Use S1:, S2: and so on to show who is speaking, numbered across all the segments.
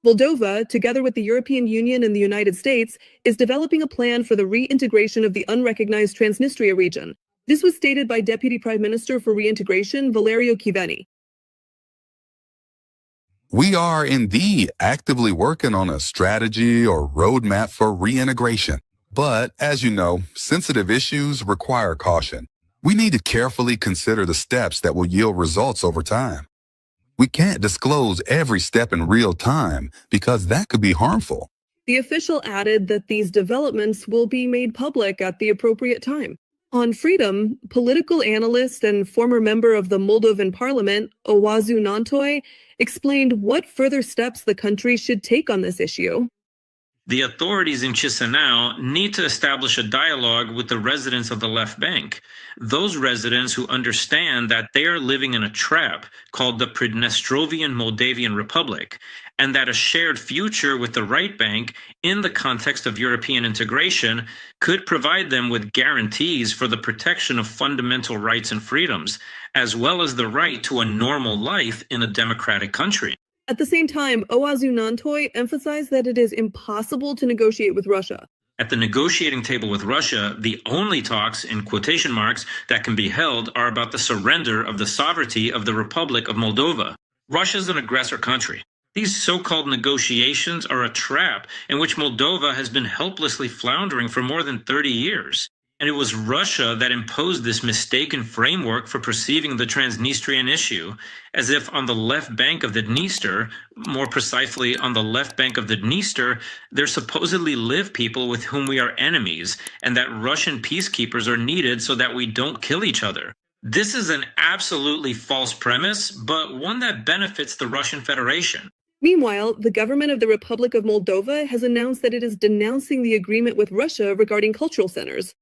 S1: Moldova, together with the European Union and the United States, is developing a plan for the reintegration of the unrecognized Transnistria region. This was stated by Deputy Prime Minister for Reintegration, Valerio Chiveni.
S2: We are indeed actively working on a strategy or roadmap for reintegration. But, as you know, sensitive issues require caution. We need to carefully consider the steps that will yield results over time. We can't disclose every step in real time because that could be harmful.
S1: The official added that these developments will be made public at the appropriate time. On freedom, political analyst and former member of the Moldovan parliament, Oazu Nantoy, explained what further steps the country should take on this issue.
S3: The authorities in Chisinau need to establish a dialogue with the residents of the left bank. Those residents who understand that they are living in a trap called the Transnistrian Moldavian Republic, and that a shared future with the right bank in the context of European integration could provide them with guarantees for the protection of fundamental rights and freedoms, as well as the right to a normal life in a democratic country.
S1: At the same time, Oazu Nantoy emphasized that it is impossible to negotiate with Russia.
S3: At the negotiating table with Russia, the only talks, in quotation marks, that can be held are about the surrender of the sovereignty of the Republic of Moldova. Russia is an aggressor country. These so-called negotiations are a trap in which Moldova has been helplessly floundering for more than 30 years. And it was Russia that imposed this mistaken framework for perceiving the Transnistrian issue, as if on the left bank of the Dniester, more precisely on the left bank of the Dniester, there supposedly live people with whom we are enemies, and that Russian peacekeepers are needed so that we don't kill each other. This is an absolutely false premise, but one that benefits the Russian Federation.
S1: Meanwhile, the government of the Republic of Moldova has announced that it is denouncing the agreement with Russia regarding cultural centers.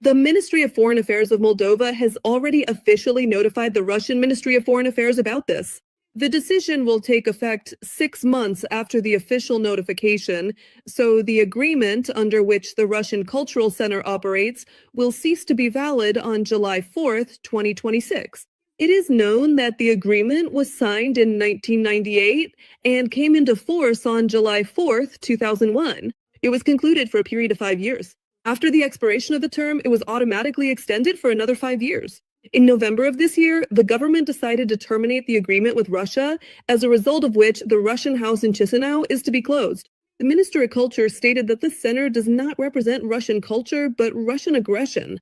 S1: The Ministry of Foreign Affairs of Moldova has already officially notified the Russian Ministry of Foreign Affairs about this. The decision will take effect 6 months after the official notification, so the agreement under which the Russian Cultural Center operates will cease to be valid on July 4th, 2026. It is known that the agreement was signed in 1998 and came into force on July 4th, 2001. It was concluded for a period of 5 years. After the expiration of the term, it was automatically extended for another 5 years. In November of this year, the government decided to terminate the agreement with Russia, as a result of which the Russian house in Chisinau is to be closed. The Minister of Culture stated that the center does not represent Russian culture, but Russian aggression.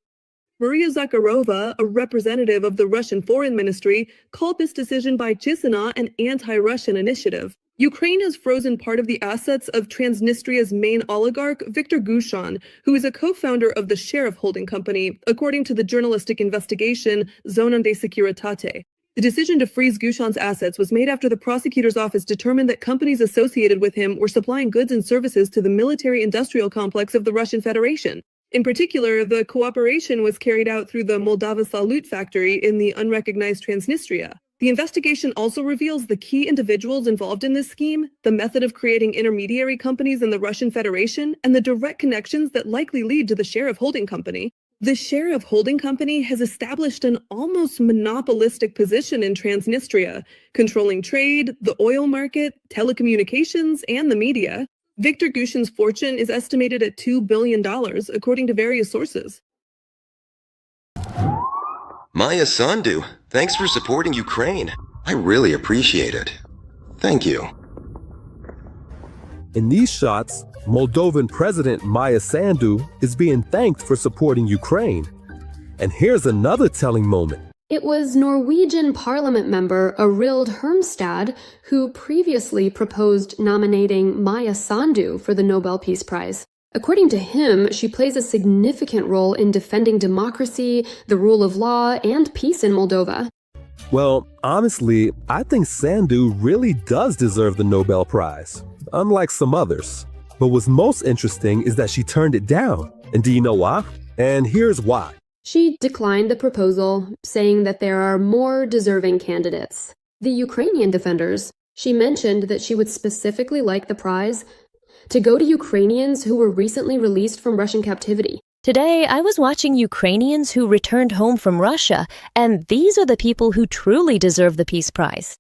S1: Maria Zakharova, a representative of the Russian Foreign Ministry, called this decision by Chisinau an anti-Russian initiative. Ukraine has frozen part of the assets of Transnistria's main oligarch, Viktor Gushon, who is a co-founder of the Sheriff Holding Company, according to the journalistic investigation Zona de Securitate. The decision to freeze Gushon's assets was made after the prosecutor's office determined that companies associated with him were supplying goods and services to the military-industrial complex of the Russian Federation. In particular, the cooperation was carried out through the Moldova Salute factory in the unrecognized Transnistria. The investigation also reveals the key individuals involved in this scheme, the method of creating intermediary companies in the Russian Federation, and the direct connections that likely lead to the Sheriff Holding Company. The Sheriff Holding Company has established an almost monopolistic position in Transnistria, controlling trade, the oil market, telecommunications, and the media. Viktor Gushon's fortune is estimated at $2 billion, according to various sources.
S4: Maya Sandu, thanks for supporting Ukraine. I really appreciate it. Thank you.
S5: In these shots, Moldovan President Maya Sandu is being thanked for supporting Ukraine. And here's another telling moment.
S6: It was Norwegian parliament member Arild Hermstad who previously proposed nominating Maya Sandu for the Nobel Peace Prize. According to him, she plays a significant role in defending democracy, the rule of law, and peace in Moldova.
S5: Well, honestly, I think Sandu really does deserve the Nobel Prize, unlike some others. But what's most interesting is that she turned it down. And do you know why? And here's why.
S6: She declined the proposal, saying that there are more deserving candidates. The Ukrainian defenders, she mentioned that she would specifically like the prize to go to Ukrainians who were recently released from Russian captivity.
S7: Today, I was watching Ukrainians who returned home from Russia, and these are the people who truly deserve the Peace Prize.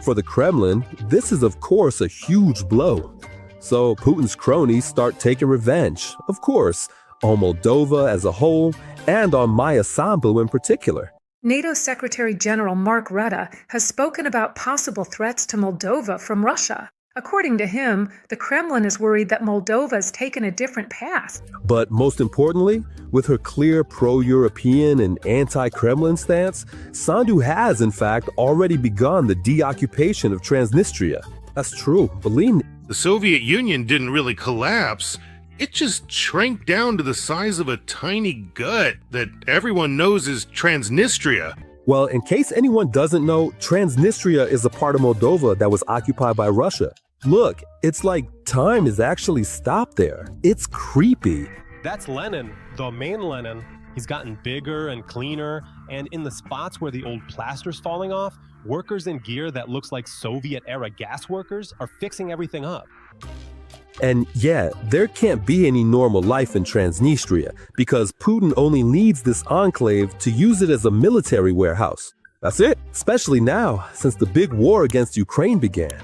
S5: For the Kremlin, this is of course a huge blow. So Putin's cronies start taking revenge, of course, on Moldova as a whole and on Maya Sandu in particular.
S8: NATO Secretary General Mark Rutte has spoken about possible threats to Moldova from Russia. According to him, the Kremlin is worried that Moldova has taken a different path.
S5: But most importantly, with her clear pro-European and anti-Kremlin stance, Sandu has in fact already begun the deoccupation of Transnistria. That's true, believe me.
S9: The Soviet Union didn't really collapse. It just shrank down to the size of a tiny gut that everyone knows is Transnistria.
S5: Well, in case anyone doesn't know, Transnistria is a part of Moldova that was occupied by Russia. Look, it's like time is actually stopped there. It's creepy.
S10: That's Lenin, the main Lenin. He's gotten bigger and cleaner, and in the spots where the old plaster's falling off, workers in gear that looks like Soviet-era gas workers are fixing everything up.
S5: And yeah, there can't be any normal life in Transnistria because Putin only needs this enclave to use it as a military warehouse. That's it, especially now, since the big war against Ukraine began.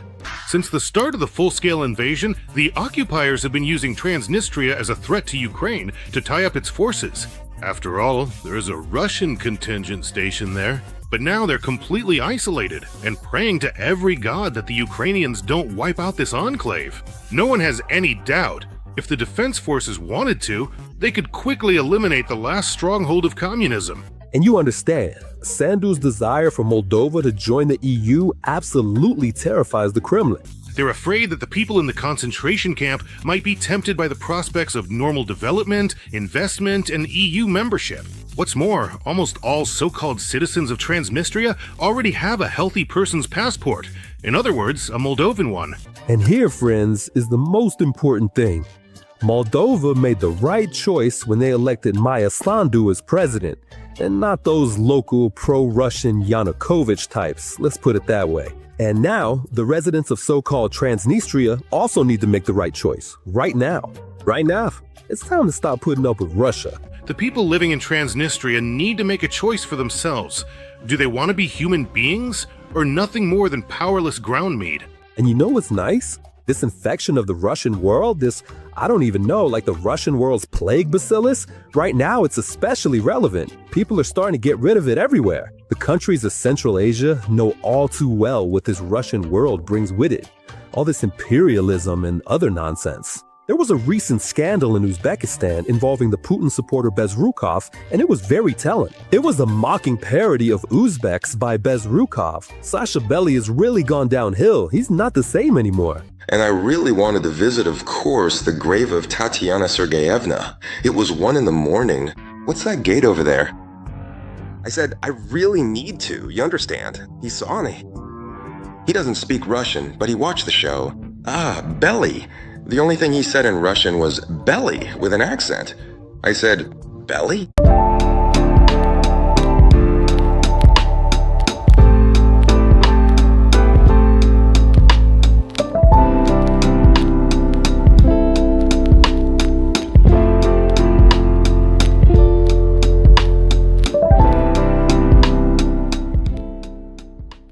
S9: Since the start of the full-scale invasion, the occupiers have been using Transnistria as a threat to Ukraine to tie up its forces. After all, there is a Russian contingent stationed there. But now they're completely isolated and praying to every god that the Ukrainians don't wipe out this enclave. No one has any doubt. If the defense forces wanted to, they could quickly eliminate the last stronghold of communism.
S5: And you understand, Sandu's desire for Moldova to join the EU absolutely terrifies the Kremlin.
S9: They're afraid that the people in the concentration camp might be tempted by the prospects of normal development, investment, and EU membership. What's more, almost all so-called citizens of Transnistria already have a healthy person's passport. In other words, a Moldovan one.
S5: And here, friends, is the most important thing. Moldova made the right choice when they elected Maya Sandu as president, and not those local pro-Russian Yanukovych types, let's put it that way. And now, the residents of so-called Transnistria also need to make the right choice, right now. Right now, it's time to stop putting up with Russia.
S9: The people living in Transnistria need to make a choice for themselves. Do they want to be human beings, or nothing more than powerless ground meat?
S5: And you know what's nice? This infection of the Russian world, this, I don't even know, like the Russian world's plague bacillus, right now it's especially relevant. People are starting to get rid of it everywhere. The countries of Central Asia know all too well what this Russian world brings with it. All this imperialism and other nonsense. There was a recent scandal in Uzbekistan involving the Putin supporter Bezrukov, and it was very telling. It was a mocking parody of Uzbeks by Bezrukov. Saakashvili has really gone downhill. He's not the same anymore.
S4: And I really wanted to visit, of course, the grave of Tatiana Sergeyevna. It was 1 a.m. What's that gate over there? I said, I really need to, you understand? He saw me. He doesn't speak Russian, but he watched the show. Ah, belly. The only thing he said in Russian was belly with an accent. I said, belly?